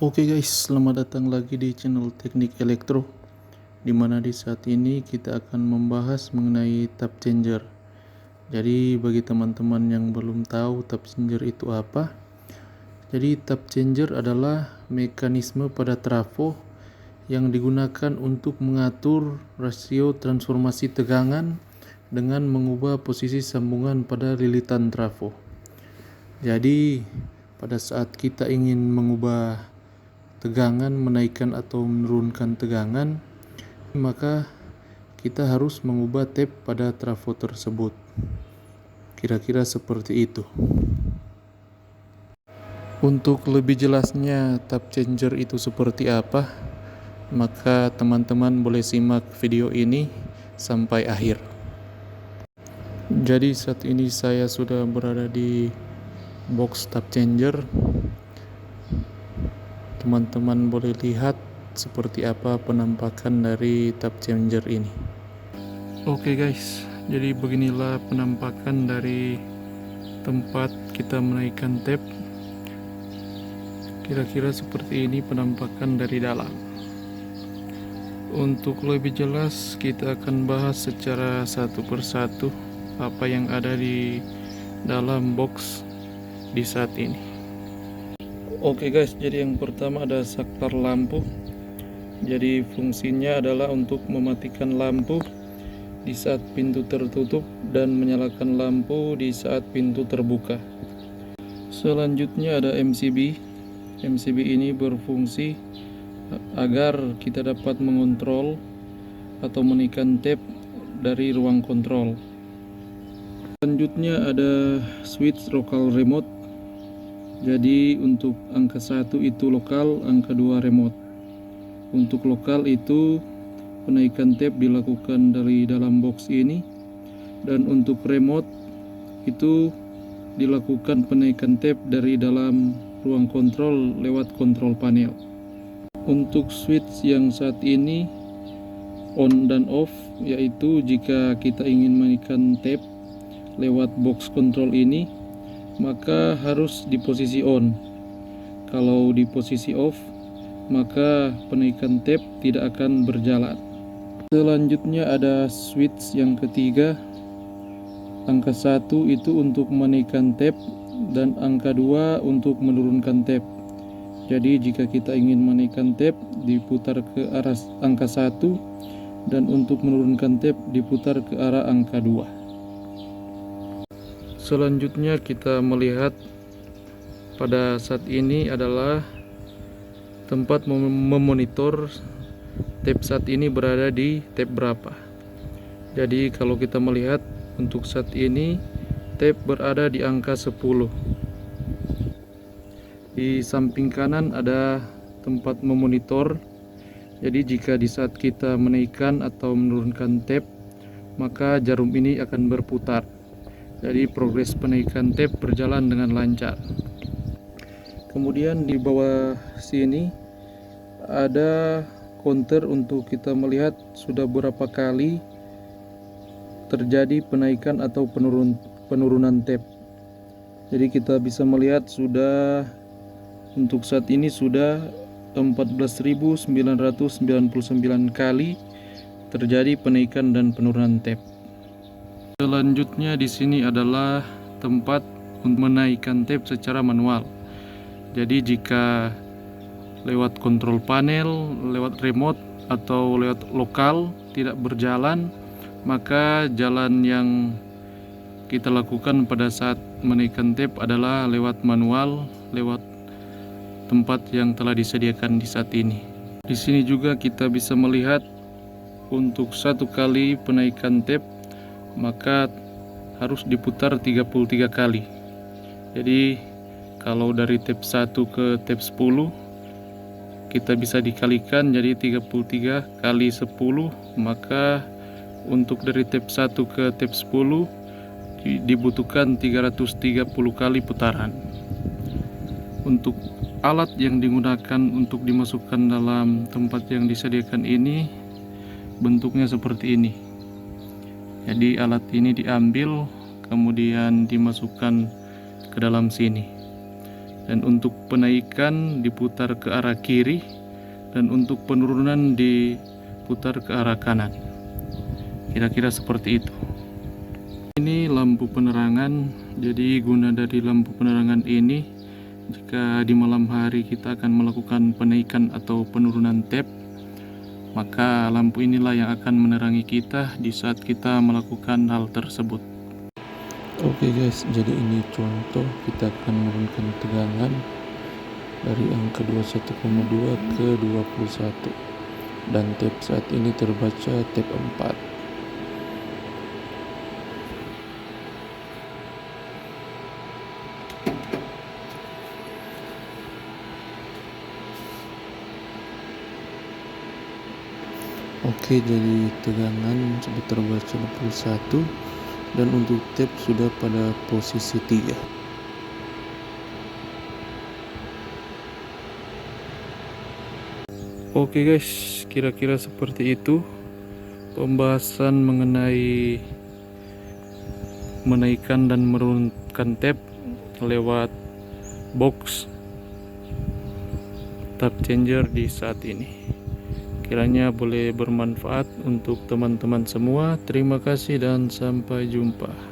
Oke guys, selamat datang lagi di channel Teknik Elektro, dimana di saat ini kita akan membahas mengenai tap changer. Jadi bagi teman-teman yang belum tahu tap changer itu apa, jadi tap changer adalah mekanisme pada trafo yang digunakan untuk mengatur rasio transformasi tegangan dengan mengubah posisi sambungan pada lilitan trafo. Jadi pada saat kita ingin mengubah tegangan, menaikkan atau menurunkan tegangan, maka kita harus mengubah tap pada trafo tersebut. Kira-kira seperti itu. Untuk lebih jelasnya tap changer itu seperti apa, maka teman-teman boleh simak video ini sampai akhir. Jadi saat ini saya sudah berada di box tap changer. Teman-teman boleh lihat seperti apa penampakan dari tap changer ini. Oke guys, jadi beginilah penampakan dari tempat kita menaikkan tap. Kira-kira seperti ini penampakan dari dalam. Untuk lebih jelas kita akan bahas secara satu persatu apa yang ada di dalam box di saat ini. Oke guys, jadi yang pertama ada saklar lampu. Jadi fungsinya adalah untuk mematikan lampu di saat pintu tertutup dan menyalakan lampu di saat pintu terbuka. Selanjutnya ada MCB. MCB ini berfungsi agar kita dapat mengontrol atau menekan tab dari ruang kontrol. Selanjutnya ada switch local remote. Jadi untuk angka 1 itu lokal, angka 2 remote. Untuk lokal itu penaikan tab dilakukan dari dalam box ini, dan untuk remote itu dilakukan penaikan tab dari dalam ruang kontrol lewat kontrol panel. Untuk switch yang saat ini on dan off, yaitu jika kita ingin menaikkan tab lewat box kontrol ini, maka harus di posisi on. Kalau di posisi off, maka penaikan tab tidak akan berjalan. Selanjutnya ada switch yang ketiga. Angka 1 itu untuk menaikkan tab dan angka 2 untuk menurunkan tab. Jadi jika kita ingin menaikkan tab diputar ke arah angka 1, dan untuk menurunkan tab diputar ke arah angka 2. Selanjutnya kita melihat pada saat ini adalah tempat memonitor tab saat ini berada di tab berapa. Jadi kalau kita melihat untuk saat ini tab berada di angka 10. Di samping kanan ada tempat memonitor. Jadi jika di saat kita menaikkan atau menurunkan tab, maka jarum ini akan berputar. Jadi progres penaikan tab berjalan dengan lancar. Kemudian di bawah sini ada counter untuk kita melihat sudah berapa kali terjadi penaikan atau penurunan tab. Jadi kita bisa melihat sudah untuk saat ini sudah 14.999 kali terjadi penaikan dan penurunan tab. Selanjutnya di sini adalah tempat untuk menaikkan tab secara manual. Jadi jika lewat kontrol panel, lewat remote atau lewat lokal tidak berjalan, maka jalan yang kita lakukan pada saat menaikkan tab adalah lewat manual, lewat tempat yang telah disediakan di saat ini. Di sini juga kita bisa melihat untuk satu kali penaikan tab maka harus diputar 33 kali. Jadi kalau dari tab 1 ke tab 10 kita bisa dikalikan jadi 33 kali 10, maka untuk dari tab 1 ke tab 10 dibutuhkan 330 kali putaran. Untuk alat yang digunakan untuk dimasukkan dalam tempat yang disediakan ini bentuknya seperti ini. Jadi alat ini diambil kemudian dimasukkan ke dalam sini. Dan untuk penaikan diputar ke arah kiri, dan untuk penurunan diputar ke arah kanan. Kira-kira seperti itu. Ini lampu penerangan. Jadi guna dari lampu penerangan ini, jika di malam hari kita akan melakukan penaikan atau penurunan tab, maka lampu inilah yang akan menerangi kita di saat kita melakukan hal tersebut. Oke guys, jadi ini contoh kita akan menurunkan tegangan dari angka 21,2 ke 21, dan tab saat ini terbaca tab 4. Oke, jadi tegangan sudah terbaca 21 dan untuk tab sudah pada posisi 3. Oke guys, kira-kira seperti itu pembahasan mengenai menaikkan dan menurunkan tab lewat box tab changer di saat ini. Kiranya boleh bermanfaat untuk teman-teman semua. Terima kasih dan sampai jumpa.